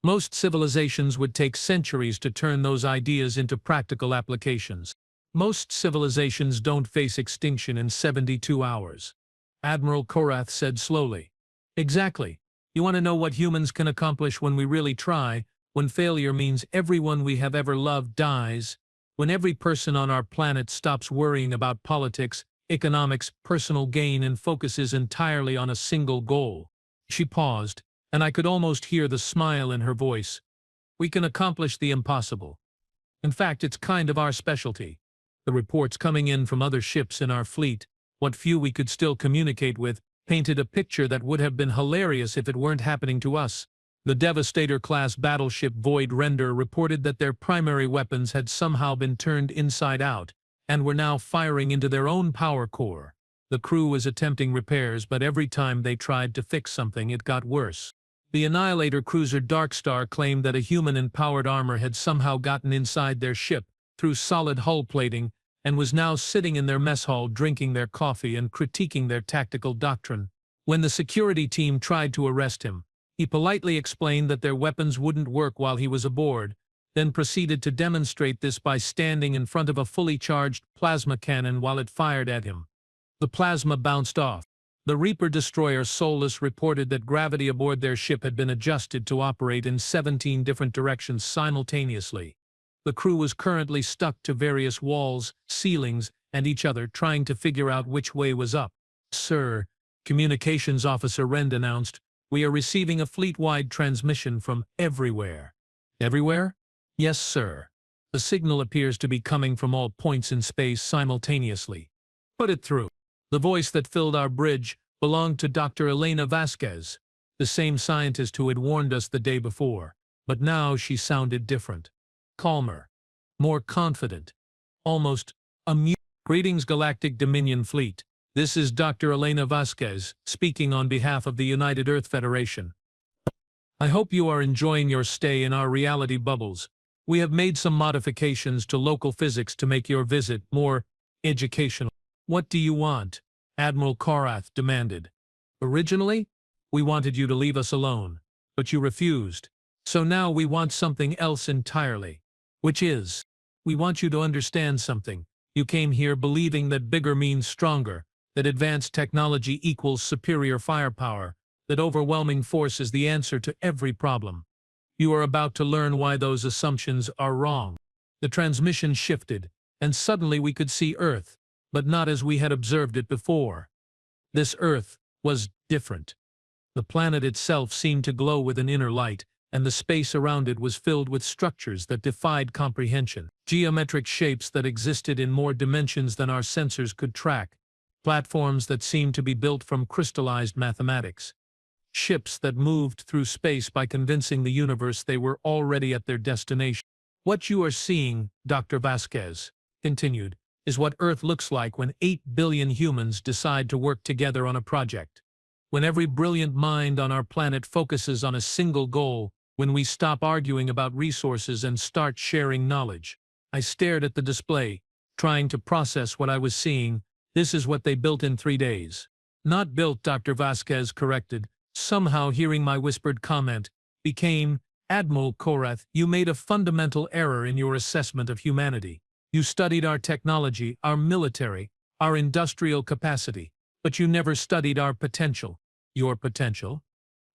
Most civilizations would take centuries to turn those ideas into practical applications. Most civilizations don't face extinction in 72 hours. Admiral Korath said slowly. Exactly. You want to know what humans can accomplish when we really try, when failure means everyone we have ever loved dies, when every person on our planet stops worrying about politics, economics, personal gain, and focuses entirely on a single goal. She paused, and I could almost hear the smile in her voice. We can accomplish the impossible. In fact, it's kind of our specialty. The reports coming in from other ships in our fleet, what few we could still communicate with, painted a picture that would have been hilarious if it weren't happening to us. The Devastator-class battleship Void Render reported that their primary weapons had somehow been turned inside out, and were now firing into their own power core. The crew was attempting repairs, but every time they tried to fix something, it got worse. The Annihilator cruiser Darkstar claimed that a human-empowered armor had somehow gotten inside their ship, through solid hull plating, and was now sitting in their mess hall drinking their coffee and critiquing their tactical doctrine. When the security team tried to arrest him, he politely explained that their weapons wouldn't work while he was aboard, then proceeded to demonstrate this by standing in front of a fully charged plasma cannon while it fired at him. The plasma bounced off. The Reaper destroyer Soulless reported that gravity aboard their ship had been adjusted to operate in 17 different directions simultaneously. The crew was currently stuck to various walls, ceilings, and each other, trying to figure out which way was up. "Sir," Communications Officer Rend announced, "we are receiving a fleet-wide transmission from everywhere." "Everywhere?" "Yes, sir. The signal appears to be coming from all points in space simultaneously." "Put it through." The voice that filled our bridge belonged to Dr. Elena Vasquez, the same scientist who had warned us the day before, but now she sounded different. Calmer, more confident, almost amused. "Greetings, Galactic Dominion Fleet. This is Dr. Elena Vasquez, speaking on behalf of the United Earth Federation. I hope you are enjoying your stay in our reality bubbles. We have made some modifications to local physics to make your visit more educational." "What do you want?" Admiral Korath demanded. "Originally, we wanted you to leave us alone, but you refused. So now we want something else entirely. Which is, we want you to understand something. You came here believing that bigger means stronger, that advanced technology equals superior firepower, that overwhelming force is the answer to every problem. You are about to learn why those assumptions are wrong." The transmission shifted, and suddenly we could see Earth, but not as we had observed it before. This Earth was different. The planet itself seemed to glow with an inner light, and the space around it was filled with structures that defied comprehension. Geometric shapes that existed in more dimensions than our sensors could track. Platforms that seemed to be built from crystallized mathematics. Ships that moved through space by convincing the universe they were already at their destination. "What you are seeing," Dr. Vasquez continued, "is what Earth looks like when 8 billion humans decide to work together on a project. When every brilliant mind on our planet focuses on a single goal, when we stop arguing about resources and start sharing knowledge." I stared at the display, trying to process what I was seeing. "This is what they built in 3 days. "Not built," Dr. Vasquez corrected, somehow hearing my whispered comment. "Became." "Admiral Korath, you made a fundamental error in your assessment of humanity. You studied our technology, our military, our industrial capacity, but you never studied our potential." "Your potential?"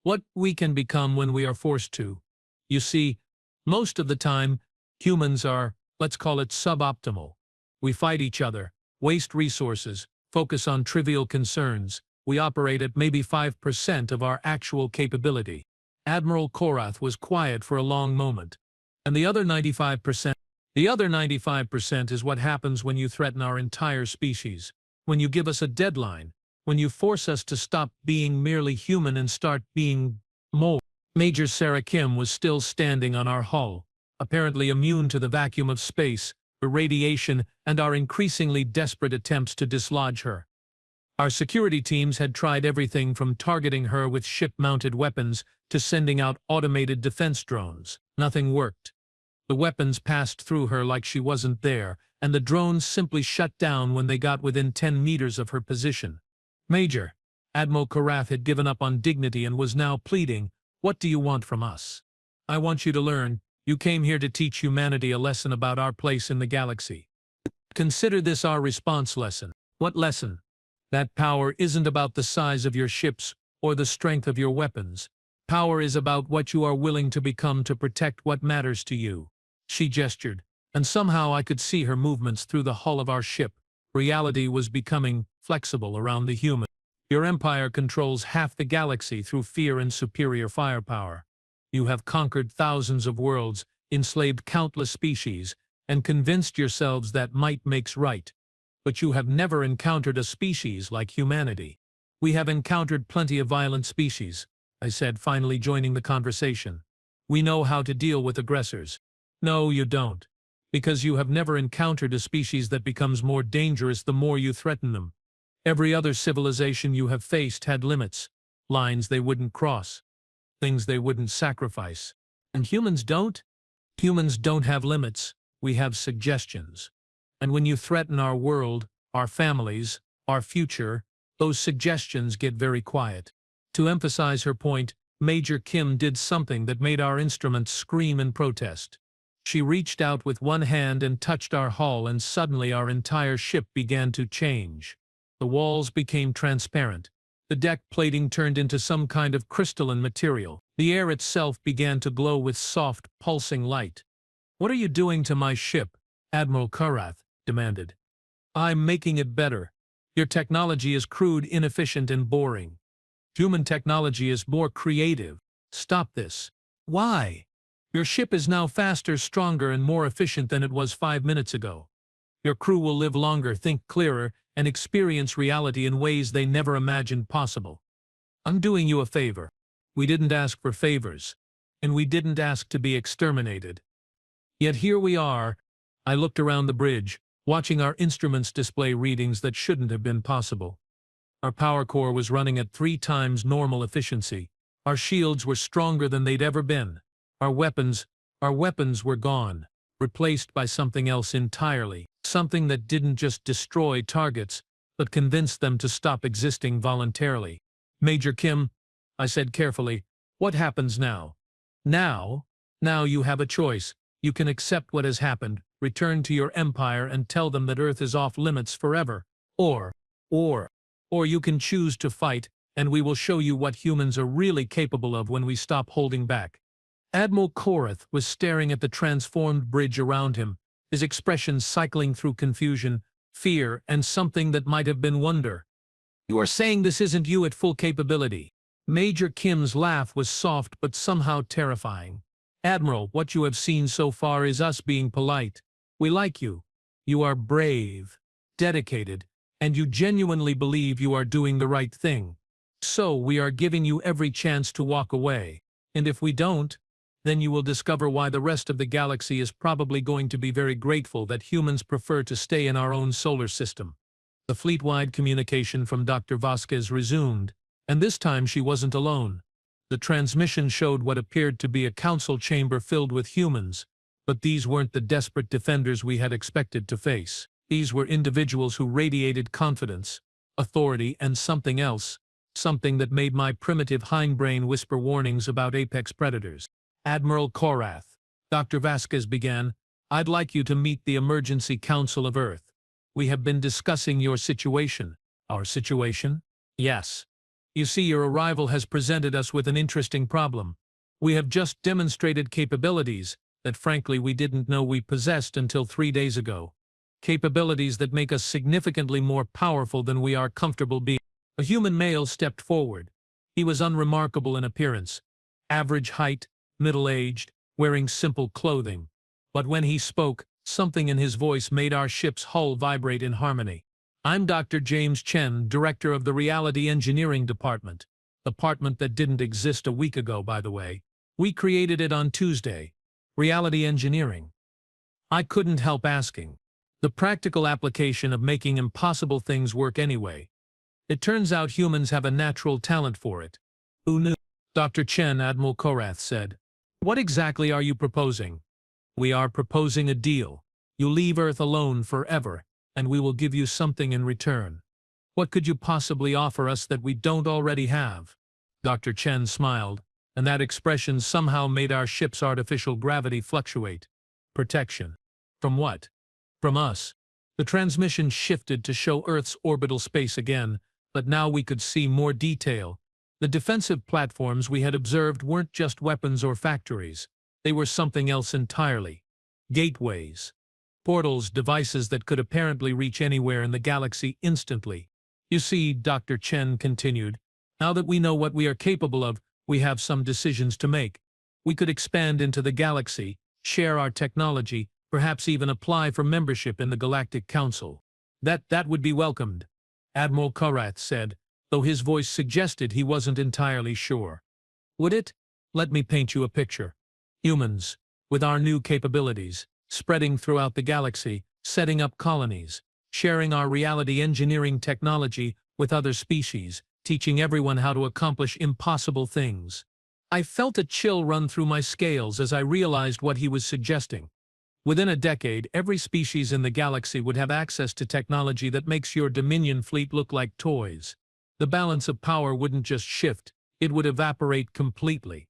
"What we can become when we are forced to. You see, most of the time, humans are, let's call it suboptimal. We fight each other, waste resources, focus on trivial concerns. We operate at maybe 5% of our actual capability." Admiral Korath was quiet for a long moment. "And the other 95%? "The other 95% is what happens when you threaten our entire species, when you give us a deadline, when you force us to stop being merely human and start being more." Major Sarah Kim was still standing on our hull, apparently immune to the vacuum of space, the radiation, and our increasingly desperate attempts to dislodge her. Our security teams had tried everything from targeting her with ship-mounted weapons to sending out automated defense drones. Nothing worked. The weapons passed through her like she wasn't there, and the drones simply shut down when they got within 10 meters of her position. "Major," Admiral Korath had given up on dignity and was now pleading, "what do you want from us?" "I want you to learn. You came here to teach humanity a lesson about our place in the galaxy. Consider this our response lesson." "What lesson?" "That power isn't about the size of your ships or the strength of your weapons. Power is about what you are willing to become to protect what matters to you." She gestured, and somehow I could see her movements through the hull of our ship. Reality was becoming flexible around the human. "Your empire controls half the galaxy through fear and superior firepower. You have conquered thousands of worlds, enslaved countless species, and convinced yourselves that might makes right. But you have never encountered a species like humanity." "We have encountered plenty of violent species," I said, finally joining the conversation. "We know how to deal with aggressors." "No, you don't. Because you have never encountered a species that becomes more dangerous the more you threaten them. Every other civilization you have faced had limits, lines they wouldn't cross, things they wouldn't sacrifice. And humans don't? Humans don't have limits. We have suggestions. And when you threaten our world, our families, our future, those suggestions get very quiet." To emphasize her point, Major Kim did something that made our instruments scream in protest. She reached out with one hand and touched our hull, and suddenly our entire ship began to change. The walls became transparent. The deck plating turned into some kind of crystalline material. The air itself began to glow with soft, pulsing light. "What are you doing to my ship?" Admiral Karath demanded. "I'm making it better. Your technology is crude, inefficient, and boring. Human technology is more creative. Stop this." "Why?" "Your ship is now faster, stronger, and more efficient than it was 5 minutes ago. Your crew will live longer, think clearer, and experience reality in ways they never imagined possible. I'm doing you a favor. We didn't ask for favors, and we didn't ask to be exterminated. Yet here we are." I looked around the bridge, watching our instruments display readings that shouldn't have been possible. Our power core was running at 3 times normal efficiency. Our shields were stronger than they'd ever been. Our weapons were gone, replaced by something else entirely. Something that didn't just destroy targets, but convinced them to stop existing voluntarily. "Major Kim," I said carefully, "what happens now?" Now you have a choice. You can accept what has happened, return to your empire and tell them that Earth is off limits forever. Or you can choose to fight, and we will show you what humans are really capable of when we stop holding back." Admiral Korath was staring at the transformed bridge around him, his expression cycling through confusion, fear, and something that might have been wonder. "You are saying this isn't you at full capability?" Major Kim's laugh was soft but somehow terrifying. "Admiral, what you have seen so far is us being polite. We like you. You are brave, dedicated, and you genuinely believe you are doing the right thing. So we are giving you every chance to walk away. And if we don't, then you will discover why the rest of the galaxy is probably going to be very grateful that humans prefer to stay in our own solar system." The fleet-wide communication from Dr. Vasquez resumed, and this time she wasn't alone. The transmission showed what appeared to be a council chamber filled with humans, but these weren't the desperate defenders we had expected to face. These were individuals who radiated confidence, authority, and something else, something that made my primitive hindbrain whisper warnings about apex predators. "Admiral Korath," Dr. Vasquez began, "I'd like you to meet the Emergency Council of Earth. We have been discussing your situation." "Our situation?" "Yes. You see, your arrival has presented us with an interesting problem. We have just demonstrated capabilities that frankly we didn't know we possessed until 3 days ago. Capabilities that make us significantly more powerful than we are comfortable being." A human male stepped forward. He was unremarkable in appearance. Average height, middle-aged, wearing simple clothing. But when he spoke, something in his voice made our ship's hull vibrate in harmony. "I'm Dr. James Chen, director of the Reality Engineering Department. Department that didn't exist a week ago, by the way. We created it on Tuesday. Reality engineering." I couldn't help asking. The practical application of making impossible things work anyway. It turns out humans have a natural talent for it. "Who knew?" Dr. Chen, Admiral Korath said. "What exactly are you proposing?" "We are proposing a deal. You leave Earth alone forever, and we will give you something in return." "What could you possibly offer us that we don't already have?" Dr. Chen smiled, and that expression somehow made our ship's artificial gravity fluctuate. "Protection." "From what?" "From us." The transmission shifted to show Earth's orbital space again, but now we could see more detail. The defensive platforms we had observed weren't just weapons or factories. They were something else entirely. Gateways. Portals, devices that could apparently reach anywhere in the galaxy instantly. "You see," Dr. Chen continued, "now that we know what we are capable of, we have some decisions to make. We could expand into the galaxy, share our technology, perhaps even apply for membership in the Galactic Council." That would be welcomed," Admiral Korath said, though his voice suggested he wasn't entirely sure. "Would it? Let me paint you a picture. Humans, with our new capabilities, spreading throughout the galaxy, setting up colonies, sharing our reality engineering technology with other species, teaching everyone how to accomplish impossible things." I felt a chill run through my scales as I realized what he was suggesting. Within a decade, every species in the galaxy would have access to technology that makes your Dominion fleet look like toys. The balance of power wouldn't just shift, it would evaporate completely.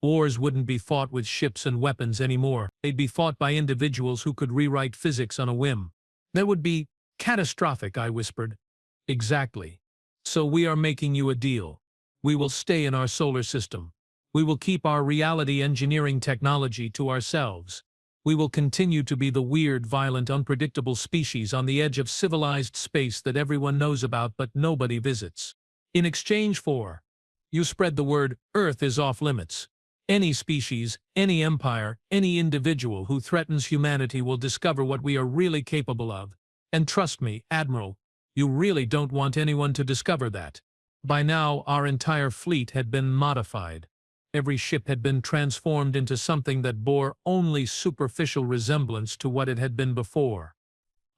Wars wouldn't be fought with ships and weapons anymore. They'd be fought by individuals who could rewrite physics on a whim. "That would be catastrophic," I whispered. "Exactly. So we are making you a deal. We will stay in our solar system. We will keep our reality engineering technology to ourselves. We will continue to be the weird, violent, unpredictable species on the edge of civilized space that everyone knows about but nobody visits. In exchange for, you spread the word, Earth is off limits. Any species, any empire, any individual who threatens humanity will discover what we are really capable of. And trust me, Admiral, you really don't want anyone to discover that. By now, our entire fleet had been modified. Every ship had been transformed into something that bore only superficial resemblance to what it had been before.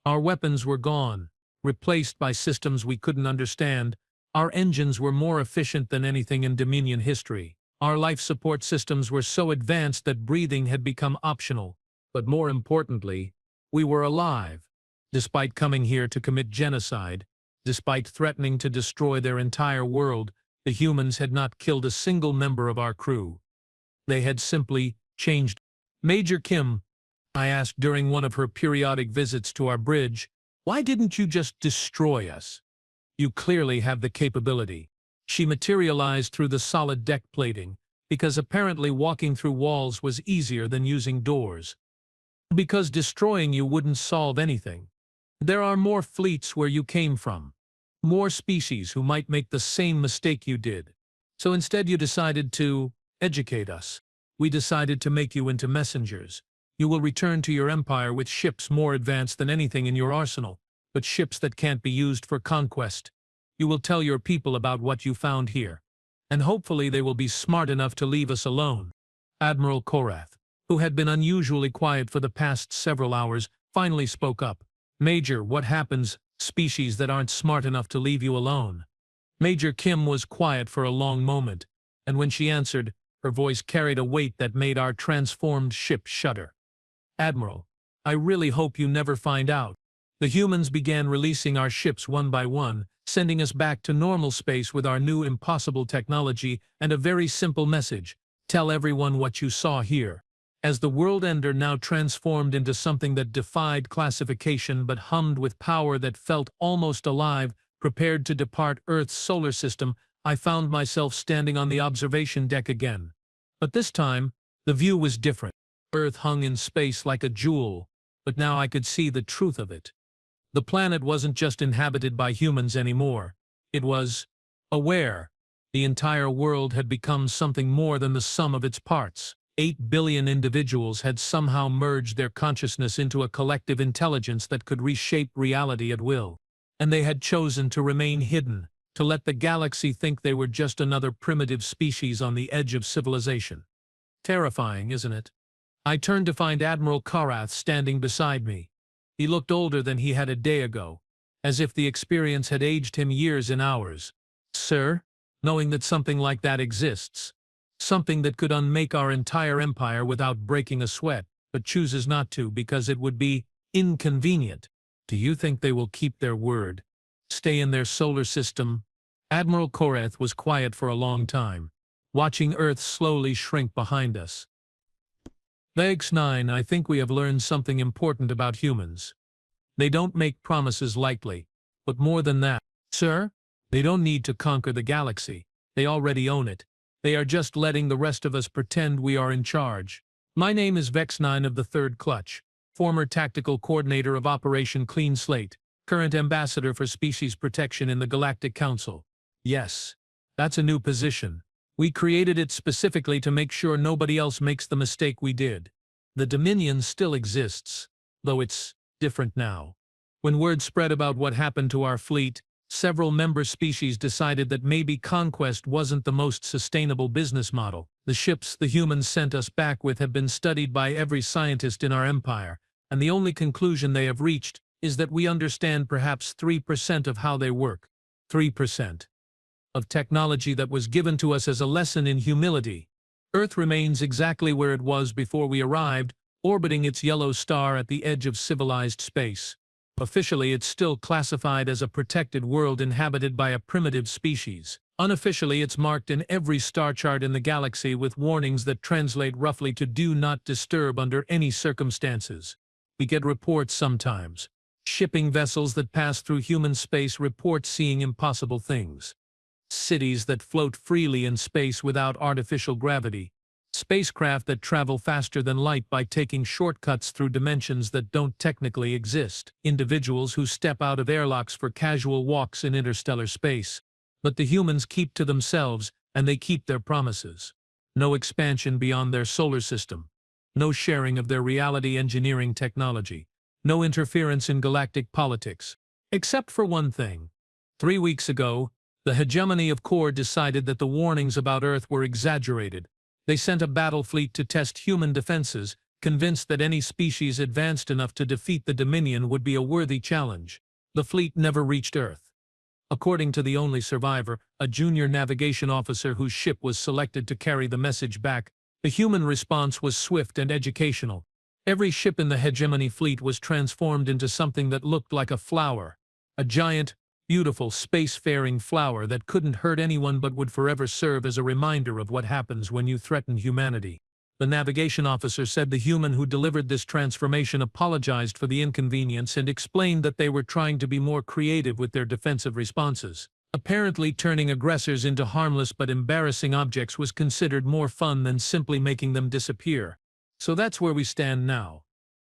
Our weapons were gone, replaced by systems we couldn't understand. Our engines were more efficient than anything in Dominion history. Our life support systems were so advanced that breathing had become optional. But more importantly, we were alive. Despite coming here to commit genocide, despite threatening to destroy their entire world, the humans had not killed a single member of our crew. They had simply changed. Major Kim, I asked during one of her periodic visits to our bridge, why didn't you just destroy us? You clearly have the capability. She materialized through the solid deck plating, because apparently walking through walls was easier than using doors. Because destroying you wouldn't solve anything. There are more fleets where you came from. More species who might make the same mistake you did. So instead you decided to educate us. We decided to make you into messengers. You will return to your empire with ships more advanced than anything in your arsenal, but ships that can't be used for conquest. You will tell your people about what you found here. And hopefully they will be smart enough to leave us alone. Admiral Korath, who had been unusually quiet for the past several hours, finally spoke up. Major, what happens, species that aren't smart enough to leave you alone? Major Kim was quiet for a long moment, and when she answered, her voice carried a weight that made our transformed ship shudder. Admiral, I really hope you never find out. The humans began releasing our ships one by one, sending us back to normal space with our new impossible technology and a very simple message: tell everyone what you saw here. As the world ender now transformed into something that defied classification but hummed with power that felt almost alive, prepared to depart Earth's solar system, I found myself standing on the observation deck again. But this time, the view was different. Earth hung in space like a jewel, but now I could see the truth of it. The planet wasn't just inhabited by humans anymore. It was aware. The entire world had become something more than the sum of its parts. 8 billion individuals had somehow merged their consciousness into a collective intelligence that could reshape reality at will. And they had chosen to remain hidden, to let the galaxy think they were just another primitive species on the edge of civilization. Terrifying, isn't it? I turned to find Admiral Korath standing beside me. He looked older than he had a day ago, as if the experience had aged him years in hours. Sir, knowing that something like that exists, something that could unmake our entire empire without breaking a sweat, but chooses not to because it would be inconvenient. Do you think they will keep their word? Stay in their solar system? Admiral Korath was quiet for a long time, watching Earth slowly shrink behind us. Vex-9, I think we have learned something important about humans. They don't make promises lightly, but more than that, sir, they don't need to conquer the galaxy. They already own it. They are just letting the rest of us pretend we are in charge. My name is Vex-9 of the Third Clutch, former tactical coordinator of Operation Clean Slate, current ambassador for species protection in the Galactic Council. Yes, that's a new position. We created it specifically to make sure nobody else makes the mistake we did. The Dominion still exists, though it's different now. When word spread about what happened to our fleet, several member species decided that maybe conquest wasn't the most sustainable business model. The ships the humans sent us back with have been studied by every scientist in our empire, and the only conclusion they have reached is that we understand perhaps 3% of how they work. 3% of technology that was given to us as a lesson in humility. Earth remains exactly where it was before we arrived, orbiting its yellow star at the edge of civilized space. Officially, it's still classified as a protected world inhabited by a primitive species. Unofficially, it's marked in every star chart in the galaxy with warnings that translate roughly to "Do not disturb under any circumstances." We get reports sometimes. Shipping vessels that pass through human space report seeing impossible things. Cities that float freely in space without artificial gravity. Spacecraft that travel faster than light by taking shortcuts through dimensions that don't technically exist. Individuals who step out of airlocks for casual walks in interstellar space. But the humans keep to themselves, and they keep their promises. No expansion beyond their solar system. No sharing of their reality engineering technology. No interference in galactic politics. Except for one thing. 3 weeks ago, the hegemony of Core decided that the warnings about Earth were exaggerated. They sent a battle fleet to test human defenses, convinced that any species advanced enough to defeat the Dominion would be a worthy challenge. The fleet never reached Earth. According to the only survivor, a junior navigation officer whose ship was selected to carry the message back, the human response was swift and educational. Every ship in the hegemony fleet was transformed into something that looked like a flower. A giant, beautiful, spacefaring flower that couldn't hurt anyone but would forever serve as a reminder of what happens when you threaten humanity. The navigation officer said the human who delivered this transformation apologized for the inconvenience and explained that they were trying to be more creative with their defensive responses. Apparently, turning aggressors into harmless but embarrassing objects was considered more fun than simply making them disappear. So that's where we stand now.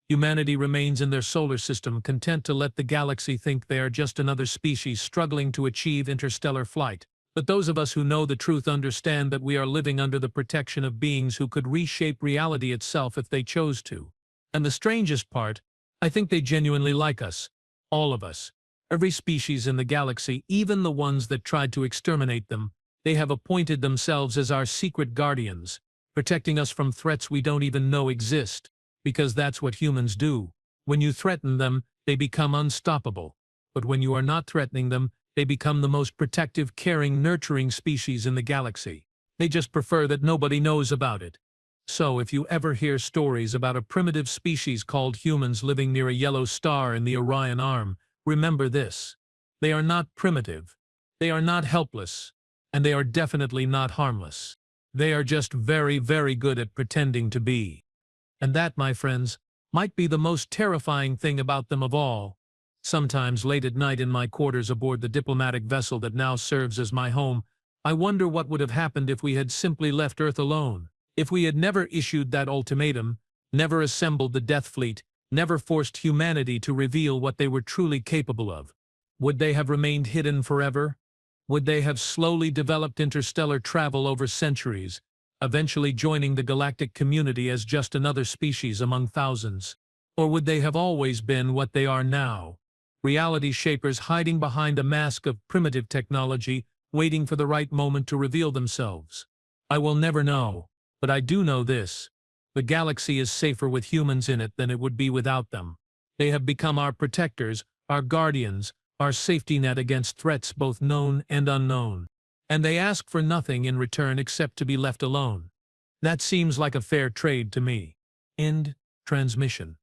Humanity remains in their solar system, content to let the galaxy think they are just another species struggling to achieve interstellar flight. But those of us who know the truth understand that we are living under the protection of beings who could reshape reality itself if they chose to. And the strangest part, I think they genuinely like us. All of us. Every species in the galaxy, even the ones that tried to exterminate them, they have appointed themselves as our secret guardians, protecting us from threats we don't even know exist. Because that's what humans do. When you threaten them, they become unstoppable. But when you are not threatening them, they become the most protective, caring, nurturing species in the galaxy. They just prefer that nobody knows about it. So if you ever hear stories about a primitive species called humans living near a yellow star in the Orion Arm, remember this. They are not primitive. They are not helpless. And they are definitely not harmless. They are just very, very good at pretending to be. And that, my friends, might be the most terrifying thing about them of all. Sometimes late at night in my quarters aboard the diplomatic vessel that now serves as my home, I wonder what would have happened if we had simply left Earth alone. If we had never issued that ultimatum, never assembled the Death Fleet, never forced humanity to reveal what they were truly capable of. Would they have remained hidden forever? Would they have slowly developed interstellar travel over centuries, eventually joining the galactic community as just another species among thousands? Or would they have always been what they are now? Reality shapers hiding behind a mask of primitive technology, waiting for the right moment to reveal themselves. I will never know, but I do know this. The galaxy is safer with humans in it than it would be without them. They have become our protectors, our guardians, our safety net against threats both known and unknown. And they ask for nothing in return except to be left alone. That seems like a fair trade to me. End transmission.